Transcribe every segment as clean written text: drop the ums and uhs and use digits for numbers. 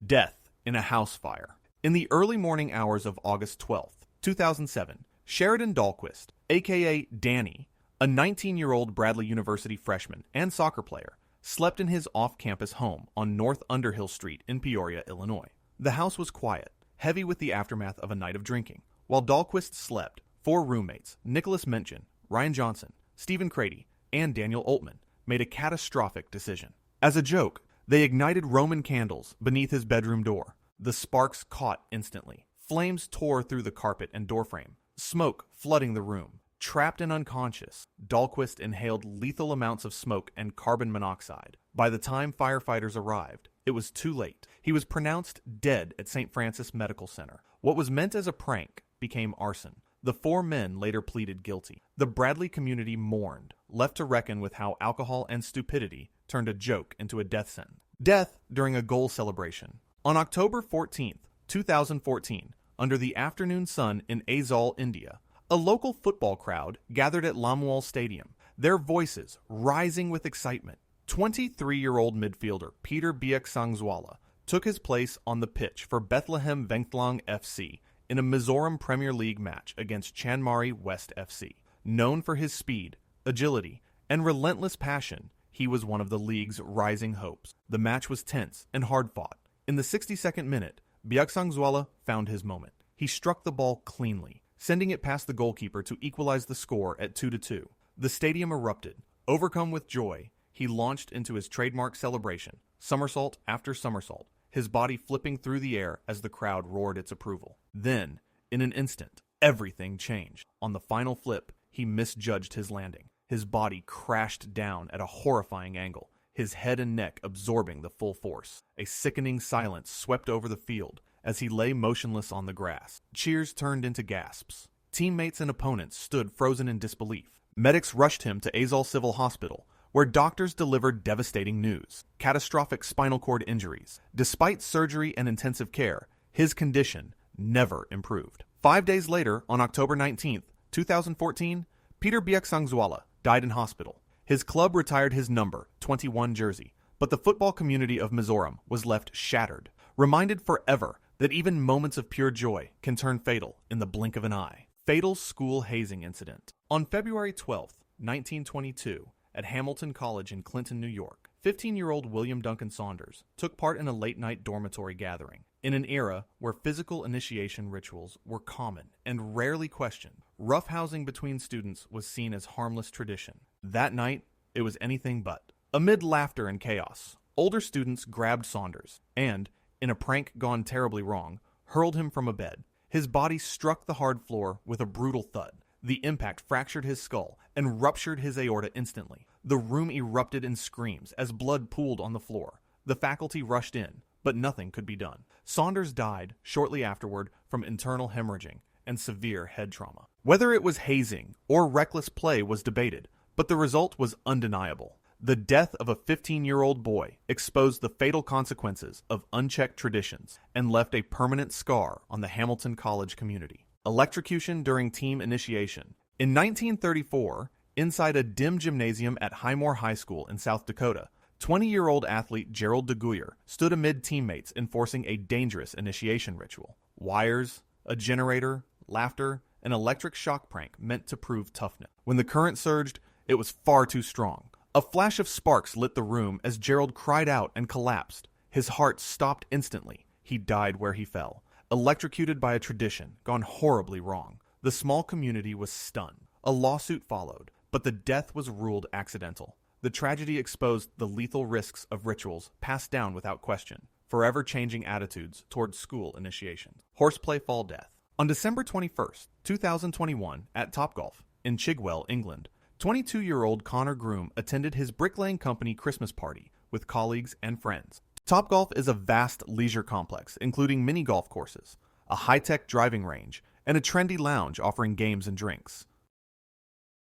Death in a house fire. In the early morning hours of August 12th, 2007, Sheridan Dahlquist, aka Danny, a 19-year-old Bradley University freshman and soccer player, slept in his off-campus home on North Underhill Street in Peoria, Illinois. The house was quiet, heavy with the aftermath of a night of drinking. While Dahlquist slept, 4 roommates, Nicholas Menchen, Ryan Johnson, Stephen Crady, and Daniel Altman, made a catastrophic decision. As a joke, they ignited Roman candles beneath his bedroom door. The sparks caught instantly. Flames tore through the carpet and doorframe, smoke flooding the room. Trapped and unconscious, Dahlquist inhaled lethal amounts of smoke and carbon monoxide. By the time firefighters arrived, it was too late. He was pronounced dead at St. Francis Medical Center. What was meant as a prank became arson. The 4 men later pleaded guilty. The Bradley community mourned, left to reckon with how alcohol and stupidity turned a joke into a death sentence. Death during a goal celebration. On October 14th, 2014, under the afternoon sun in Aizawl, India, a local football crowd gathered at Lamwal Stadium, their voices rising with excitement. 23-year-old midfielder Peter Biaksangzwala took his place on the pitch for Bethlehem Vengtlang FC in a Mizoram Premier League match against Chanmari West FC. Known for his speed, agility, and relentless passion, he was one of the league's rising hopes. The match was tense and hard-fought. In the 62nd minute, Biaksangzwala found his moment. He struck the ball cleanly, sending it past the goalkeeper to equalize the score at 2-2. The stadium erupted. Overcome with joy, he launched into his trademark celebration, somersault after somersault, his body flipping through the air as the crowd roared its approval. Then, in an instant, everything changed. On the final flip, he misjudged his landing. His body crashed down at a horrifying angle, his head and neck absorbing the full force. A sickening silence swept over the field as he lay motionless on the grass. Cheers turned into gasps. Teammates and opponents stood frozen in disbelief. Medics rushed him to Aizawl Civil Hospital, where doctors delivered devastating news: catastrophic spinal cord injuries. Despite surgery and intensive care, his condition never improved. 5 days later, on October 19th, 2014, Peter Biaksangzwala died in hospital. His club retired his number 21 jersey, but the football community of Mizoram was left shattered, reminded forever that even moments of pure joy can turn fatal in the blink of an eye. Fatal school hazing incident. On February 12, 1922, at Hamilton College in Clinton, New York, 15-year-old William Duncan Saunders took part in a late-night dormitory gathering. In an era where physical initiation rituals were common and rarely questioned, roughhousing between students was seen as harmless tradition. That night, it was anything but. Amid laughter and chaos, older students grabbed Saunders and, in a prank gone terribly wrong, hurled him from a bed. His body struck the hard floor with a brutal thud. The impact fractured his skull and ruptured his aorta instantly. The room erupted in screams as blood pooled on the floor. The faculty rushed in, but nothing could be done. Saunders died shortly afterward from internal hemorrhaging and severe head trauma. Whether it was hazing or reckless play was debated, but the result was undeniable. The death of a 15-year-old boy exposed the fatal consequences of unchecked traditions and left a permanent scar on the Hamilton College community. Electrocution during team initiation. In 1934, inside a dim gymnasium at Highmore High School in South Dakota, 20-year-old athlete Gerald DeGuyer stood amid teammates enforcing a dangerous initiation ritual. Wires, a generator, laughter, an electric shock prank meant to prove toughness. When the current surged, it was far too strong. A flash of sparks lit the room as Gerald cried out and collapsed. His heart stopped instantly. He died where he fell, electrocuted by a tradition gone horribly wrong. The small community was stunned. A lawsuit followed, but the death was ruled accidental. The tragedy exposed the lethal risks of rituals passed down without question, forever changing attitudes toward school initiation. Horseplay fall death. On December 21st, 2021, at Topgolf in Chigwell, England, 22-year-old Connor Groom attended his bricklaying company Christmas party with colleagues and friends. Topgolf is a vast leisure complex, including mini golf courses, a high-tech driving range, and a trendy lounge offering games and drinks.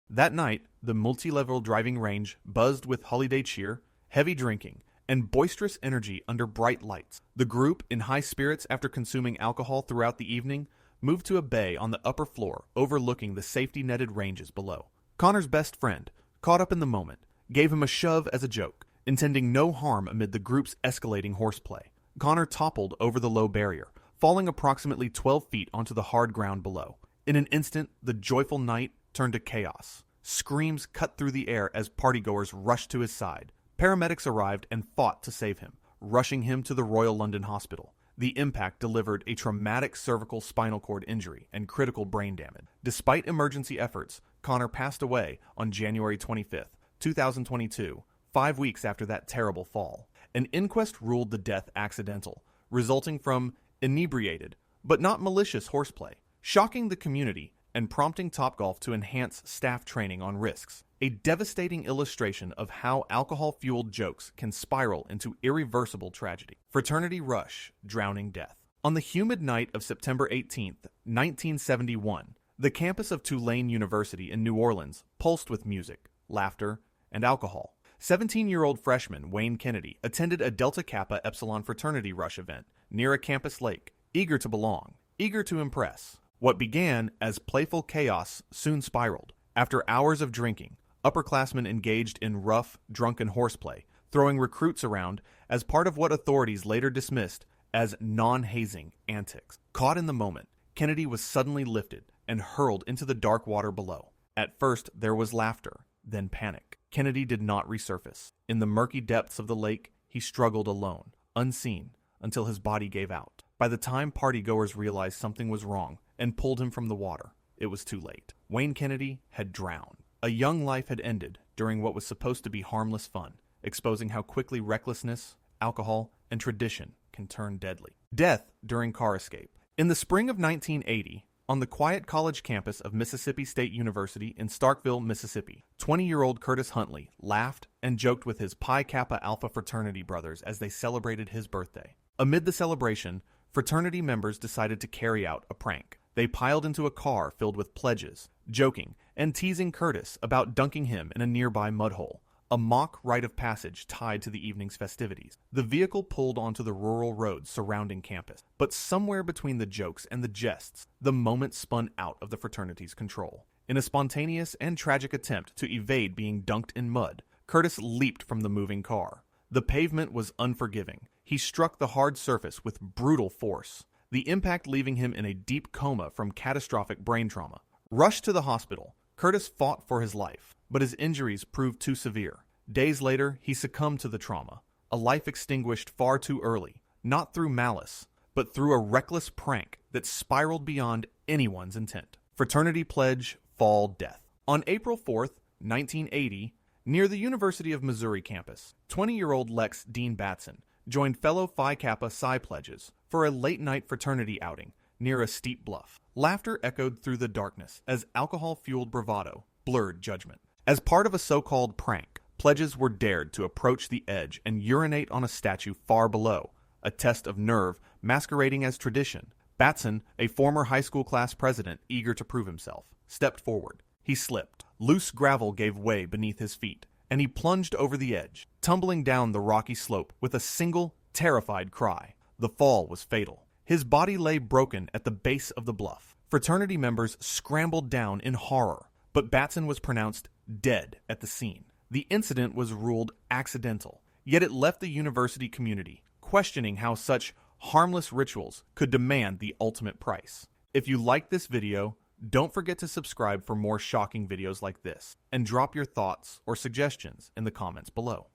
That night, the multi-level driving range buzzed with holiday cheer, heavy drinking, and boisterous energy under bright lights. The group, in high spirits after consuming alcohol throughout the evening, moved to a bay on the upper floor overlooking the safety-netted ranges below. Connor's best friend, caught up in the moment, gave him a shove as a joke, intending no harm amid the group's escalating horseplay. Connor toppled over the low barrier, falling approximately 12 feet onto the hard ground below. In an instant, the joyful night turned to chaos. Screams cut through the air as partygoers rushed to his side. Paramedics arrived and fought to save him, rushing him to the Royal London Hospital. The impact delivered a traumatic cervical spinal cord injury and critical brain damage. Despite emergency efforts, Connor passed away on January 25, 2022, 5 weeks after that terrible fall. An inquest ruled the death accidental, resulting from inebriated, but not malicious horseplay, shocking the community and prompting Topgolf to enhance staff training on risks. A devastating illustration of how alcohol-fueled jokes can spiral into irreversible tragedy. Fraternity rush, drowning death. On the humid night of September 18, 1971, the campus of Tulane University in New Orleans pulsed with music, laughter, and alcohol. 17-year-old freshman Wayne Kennedy attended a Delta Kappa Epsilon fraternity rush event near a campus lake, eager to belong, eager to impress. What began as playful chaos soon spiraled. After hours of drinking, upperclassmen engaged in rough, drunken horseplay, throwing recruits around as part of what authorities later dismissed as non-hazing antics. Caught in the moment, Kennedy was suddenly lifted and hurled into the dark water below. At first, there was laughter, then panic. Kennedy did not resurface. In the murky depths of the lake, he struggled alone, unseen, until his body gave out. By the time partygoers realized something was wrong and pulled him from the water, it was too late. Wayne Kennedy had drowned. A young life had ended during what was supposed to be harmless fun, exposing how quickly recklessness, alcohol, and tradition can turn deadly. Death during car escape. In the spring of 1980, on the quiet college campus of Mississippi State University in Starkville, Mississippi, 20-year-old Curtis Huntley laughed and joked with his Pi Kappa Alpha fraternity brothers as they celebrated his birthday. Amid the celebration, fraternity members decided to carry out a prank. They piled into a car filled with pledges, joking and teasing Curtis about dunking him in a nearby mud hole, a mock rite of passage tied to the evening's festivities. The vehicle pulled onto the rural roads surrounding campus, but somewhere between the jokes and the jests, the moment spun out of the fraternity's control. In a spontaneous and tragic attempt to evade being dunked in mud, Curtis leaped from the moving car. The pavement was unforgiving. He struck the hard surface with brutal force, the impact leaving him in a deep coma from catastrophic brain trauma. Rushed to the hospital, Curtis fought for his life, but his injuries proved too severe. Days later, he succumbed to the trauma, a life extinguished far too early, not through malice, but through a reckless prank that spiraled beyond anyone's intent. Fraternity pledge, fall, death. On April 4th, 1980, near the University of Missouri campus, 20-year-old Lex Dean Batson joined fellow Phi Kappa Psi pledges for a late-night fraternity outing near a steep bluff. Laughter echoed through the darkness as alcohol-fueled bravado blurred judgment. As part of a so-called prank, pledges were dared to approach the edge and urinate on a statue far below, a test of nerve masquerading as tradition. Batson, a former high school class president eager to prove himself, stepped forward. He slipped. Loose gravel gave way beneath his feet, and he plunged over the edge, tumbling down the rocky slope with a single, terrified cry. The fall was fatal. His body lay broken at the base of the bluff. Fraternity members scrambled down in horror, but Batson was pronounced dead at the scene. The incident was ruled accidental, yet it left the university community questioning how such harmless rituals could demand the ultimate price. If you liked this video, don't forget to subscribe for more shocking videos like this, and drop your thoughts or suggestions in the comments below.